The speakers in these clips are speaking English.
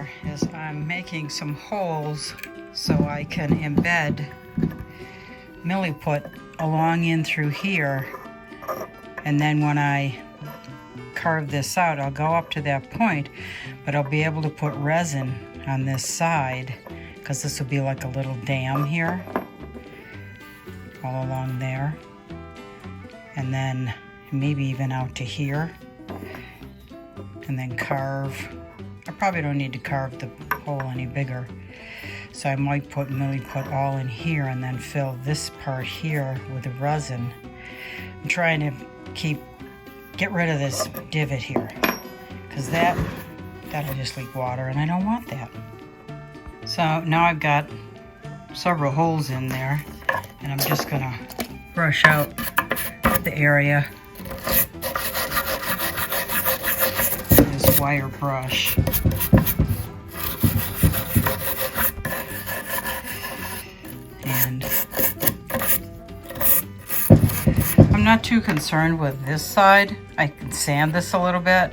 here is I'm making some holes so I can embed milliput along in through here, and then when I carve this out I'll go up to that point, but I'll be able to put resin on this side because this will be like a little dam here all along there, and then maybe even out to here, and then carve. I probably don't need to carve the hole any bigger, so I might put milliput all in here and then fill this part here with the resin. I'm trying to get rid of this divot here because that'll just leak water and I don't want that. So now I've got several holes in there, and I'm just gonna brush out the area with this wire brush. And I'm not too concerned with this side. I can sand this a little bit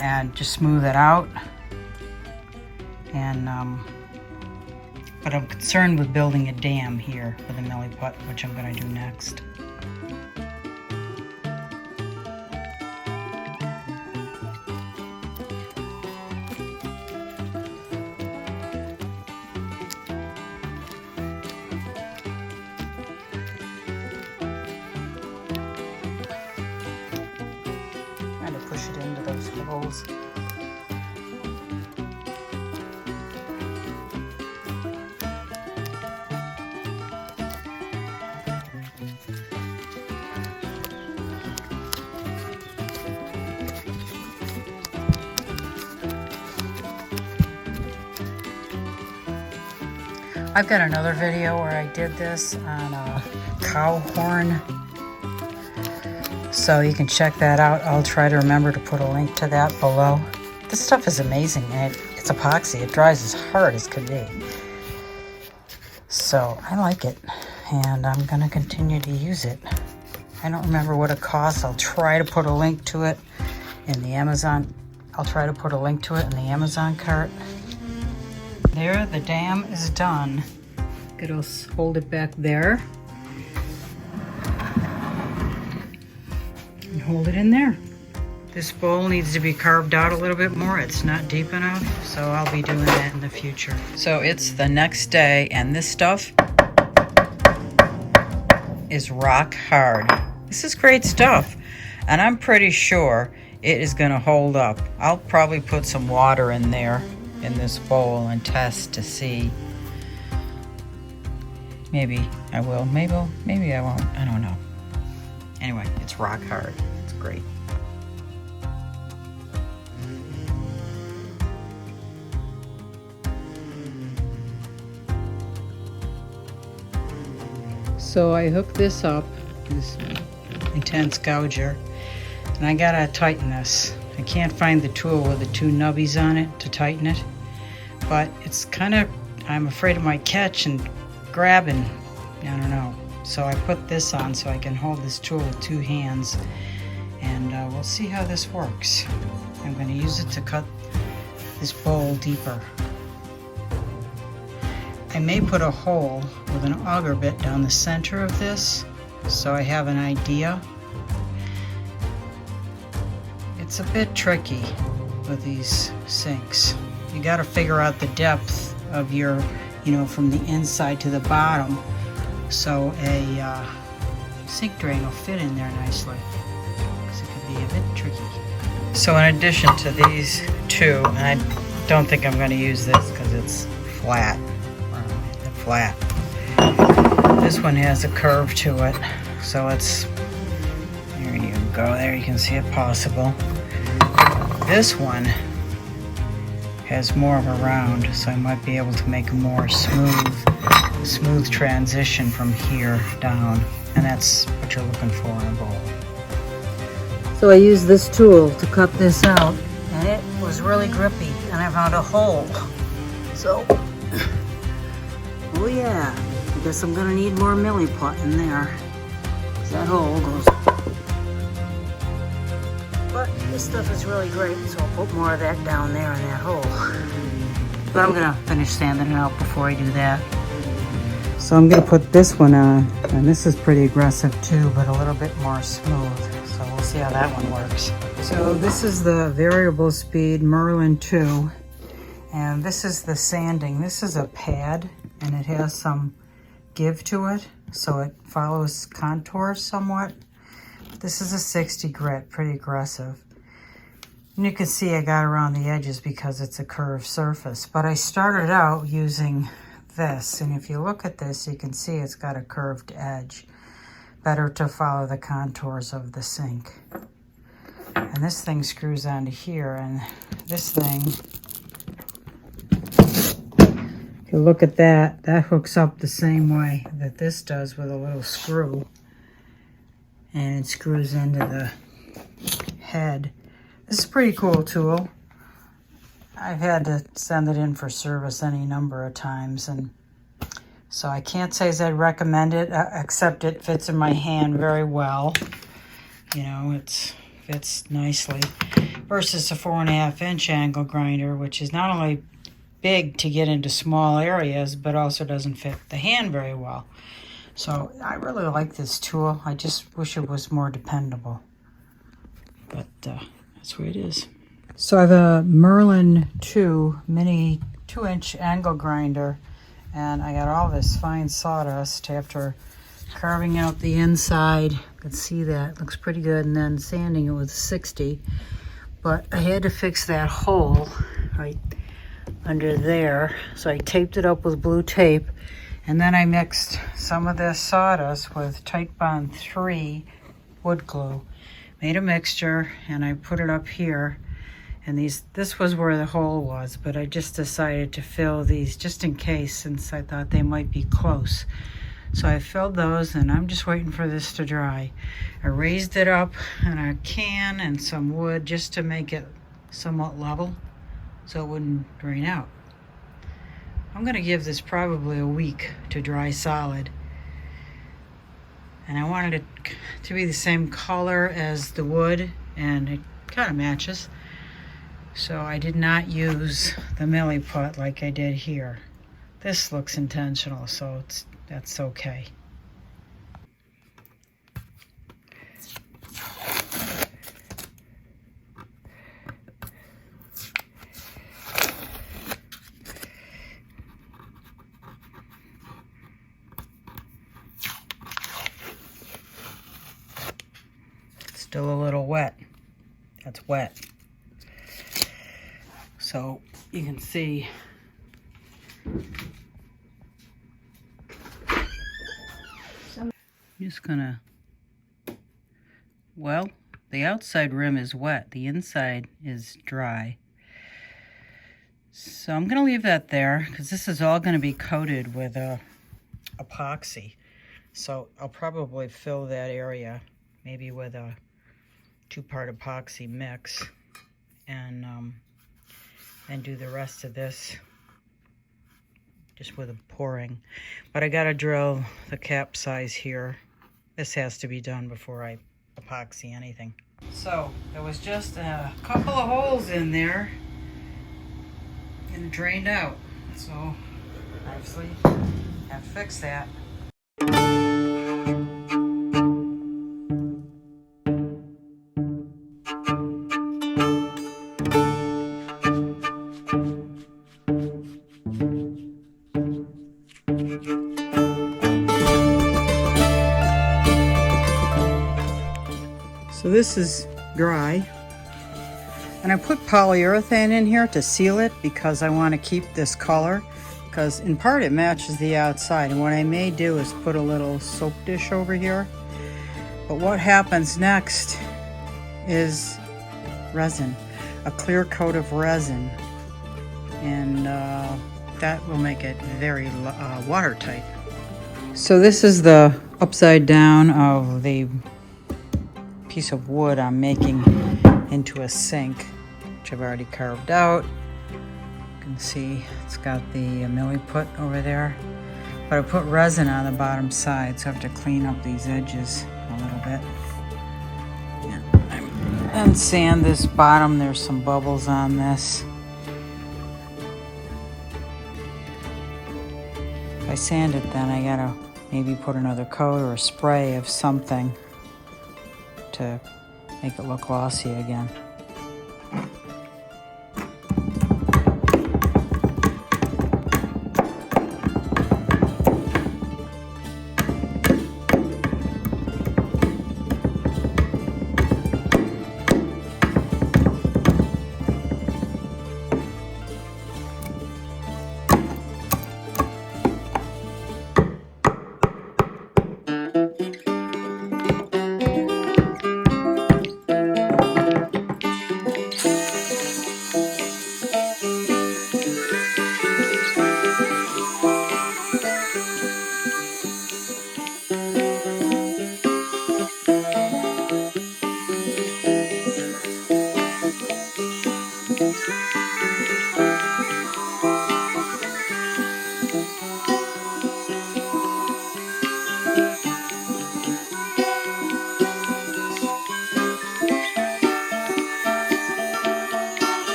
and just smooth it out. And but I'm concerned with building a dam here for the milliput, which I'm going to do next. Trying to push it into those holes. I've got another video where I did this on a cow horn, so you can check that out. I'll try to remember to put a link to that below. This stuff is amazing, and it's epoxy. It dries as hard as could be. So I like it, and I'm going to continue to use it. I don't remember what it costs. I'll try to put a link to it in the Amazon. I'll try to put a link to it in the Amazon cart. There, the dam is done. It'll hold it back there and hold it in there. This bowl needs to be carved out a little bit more. It's not deep enough, so I'll be doing that in the future. So it's the next day, and this stuff is rock hard. This is great stuff, and I'm pretty sure it is going to hold up. I'll probably put some water in there in this bowl and test to see. Maybe I will, maybe I won't, I don't know. Anyway, it's rock hard. It's great. So I hooked this up, this intense gouger, and I gotta tighten this. I can't find the tool with the two nubbies on it to tighten it, but it's kind of, I'm afraid it might catch and grab, and I don't know. So I put this on so I can hold this tool with two hands, and we'll see how this works. I'm going to use it to cut this bowl deeper. I may put a hole with an auger bit down the center of this so I have an idea. It's a bit tricky with these sinks. You got to figure out the depth of your, from the inside to the bottom, so a sink drain will fit in there nicely, because it can be a bit tricky. So in addition to these two, and I don't think I'm going to use this because it's flat. This one has a curve to it, so it's, there you go, there you can see it possible. This one has more of a round, so I might be able to make a more smooth transition from here down, and that's what you're looking for in a bowl. So I used this tool to cut this out, and it was really grippy, and I found a hole. So, oh yeah, I guess I'm gonna need more milliput in there, because that hole goes. But this stuff is really great, so I'll put more of that down there in that hole. But I'm gonna finish sanding it out before I do that. So I'm gonna put this one on, and this is pretty aggressive too, but a little bit more smooth. So we'll see how that one works. So this is the variable speed Merlin 2, and this is the sanding. This is a pad, and it has some give to it, so it follows contours somewhat. This is a 60 grit, pretty aggressive. And you can see I got around the edges because it's a curved surface. But I started out using this, and if you look at this, you can see it's got a curved edge. Better to follow the contours of the sink. And this thing screws onto here, and this thing, if you look at that, that hooks up the same way that this does with a little screw. And it screws into the head. This is a pretty cool tool. I've had to send it in for service any number of times, and so I can't say as I'd recommend it, except it fits in my hand very well. You know, it fits nicely. Versus a 4.5 inch angle grinder, which is not only big to get into small areas, but also doesn't fit the hand very well. So I really like this tool. I just wish it was more dependable. But that's the way it is. So I have a Merlin 2 mini 2-inch angle grinder, and I got all this fine sawdust after carving out the inside. You can see that it looks pretty good, and then sanding it with 60. But I had to fix that hole right under there, so I taped it up with blue tape, and then I mixed some of this sawdust with Titebond 3 wood glue. Made a mixture, and I put it up here. And this was where the hole was, but I just decided to fill these just in case, since I thought they might be close. So I filled those, and I'm just waiting for this to dry. I raised it up in a can and some wood just to make it somewhat level so it wouldn't drain out. I'm gonna give this probably a week to dry solid. And I wanted it to be the same color as the wood, and it kind of matches. So I did not use the milli put like I did here. This looks intentional, so that's okay. It's still a little wet. That's wet. So you can see I'm just gonna, well, the outside rim is wet, the inside is dry. So I'm gonna leave that there because this is all gonna be coated with epoxy. So I'll probably fill that area maybe with a 2-part epoxy mix, and do the rest of this just with a pouring. But I gotta drill the cap size here. This has to be done before I epoxy anything. So there was just a couple of holes in there and it drained out. So obviously have to fix that. So this is dry, and I put polyurethane in here to seal it because I want to keep this color, because in part it matches the outside. And what I may do is put a little soap dish over here. But what happens next is resin, a clear coat of resin, and that will make it very watertight. So this is the upside down of the piece of wood I'm making into a sink, which I've already carved out. You can see it's got the milli put over there, but I put resin on the bottom side, so I have to clean up these edges a little bit and sand this bottom. There's some bubbles on this. I sand it, then I gotta maybe put another coat or a spray of something to make it look glossy again.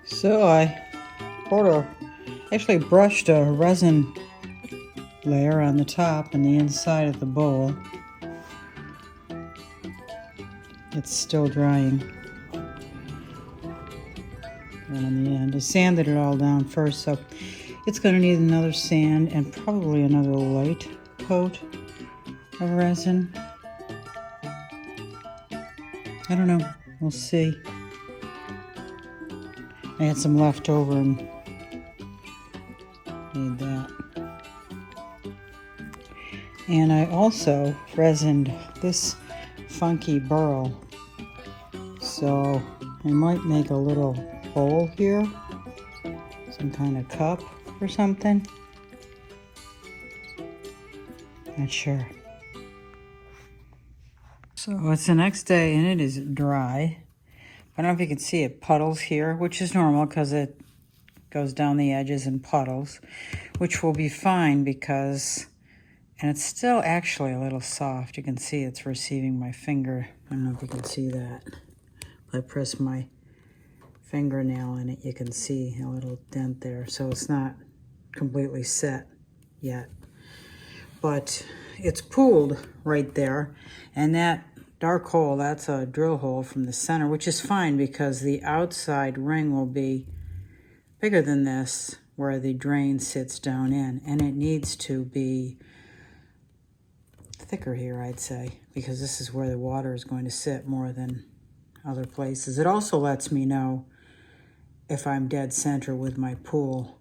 So I actually brushed a resin layer on the top and the inside of the bowl. It's still drying. And in the end, I sanded it all down first, so it's going to need another sand and probably another light coat of resin. I don't know. We'll see. I had some left over and made that. And I also resined this funky burl. So I might make a little bowl here, some kind of cup or something. Not sure. So it's the next day and it is dry. I don't know if you can see it puddles here, which is normal because it goes down the edges and puddles, which will be fine because, and it's still actually a little soft. You can see it's receiving my finger. I don't know if you can see that. If I press my fingernail in it, you can see a little dent there. So it's not completely set yet. But it's pooled right there, and that dark hole, that's a drill hole from the center, which is fine because the outside ring will be bigger than this where the drain sits down in, and it needs to be thicker here, I'd say, because this is where the water is going to sit more than other places. It also lets me know if I'm dead center with my pool,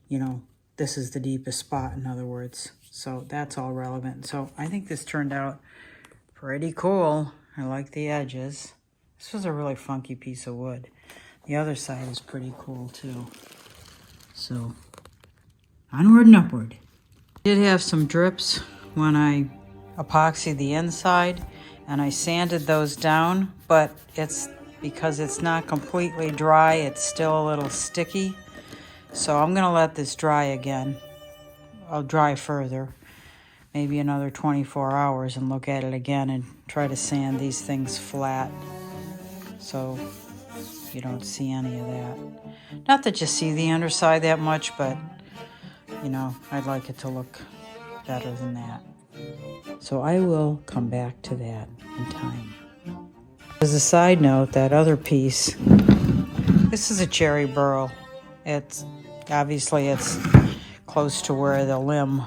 you know, this is the deepest spot, in other words. So that's all relevant. So I think this turned out pretty cool. I like the edges. This was a really funky piece of wood. The other side is pretty cool too. So onward and upward. I did have some drips when I epoxied the inside and I sanded those down, but it's because it's not completely dry, it's still a little sticky. So I'm gonna let this dry again. I'll dry further, maybe another 24 hours, and look at it again and try to sand these things flat so you don't see any of that. Not that you see the underside that much, but you know, I'd like it to look better than that. So I will come back to that in time. As a side note, that other piece, this is a cherry burl. It's obviously it's close to where the limb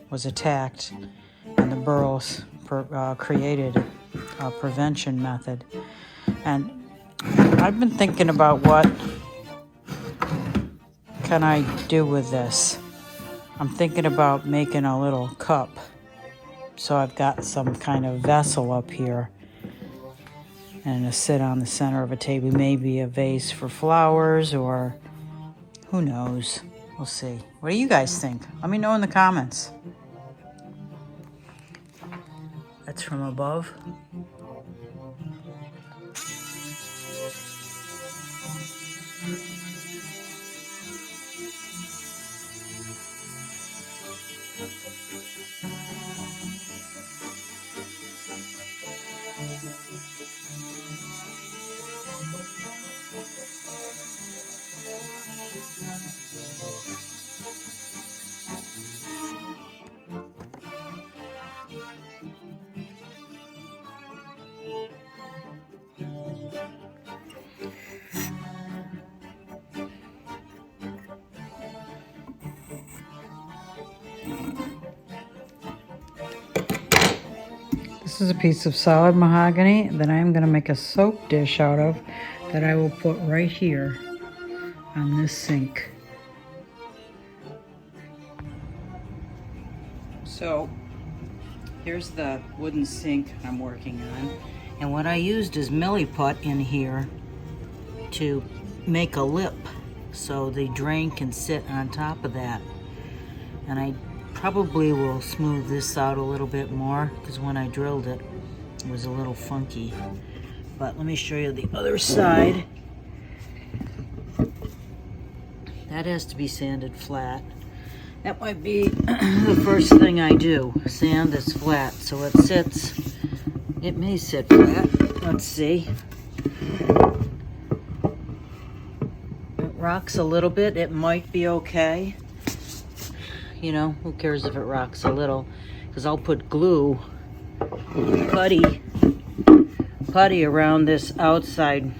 was attacked, and the burls created a prevention method. And I've been thinking about what can I do with this. I'm thinking about making a little cup. So I've got some kind of vessel up here and to sit on the center of a table, maybe a vase for flowers, or who knows. We'll see. What do you guys think? Let me know in the comments. That's from above. This is a piece of solid mahogany that I'm going to make a soap dish out of that I will put right here on this sink. So here's the wooden sink I'm working on, and what I used is milliput in here to make a lip so the drain can sit on top of that. And I probably will smooth this out a little bit more because when I drilled it, it was a little funky. But let me show you the other side. That has to be sanded flat. That might be the first thing I do. Sand this flat so it sits. It may sit flat. Let's see. It rocks a little bit. It might be okay. You know, who cares if it rocks a little? Because I'll put glue, putty around this outside.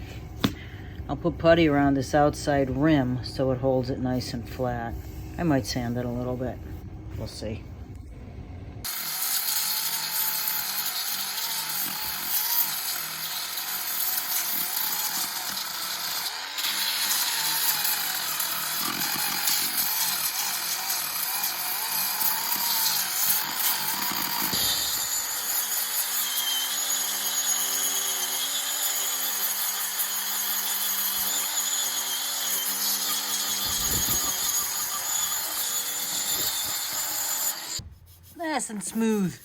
I'll put putty around this outside rim so it holds it nice and flat. I might sand it a little bit. We'll see. Nice and smooth.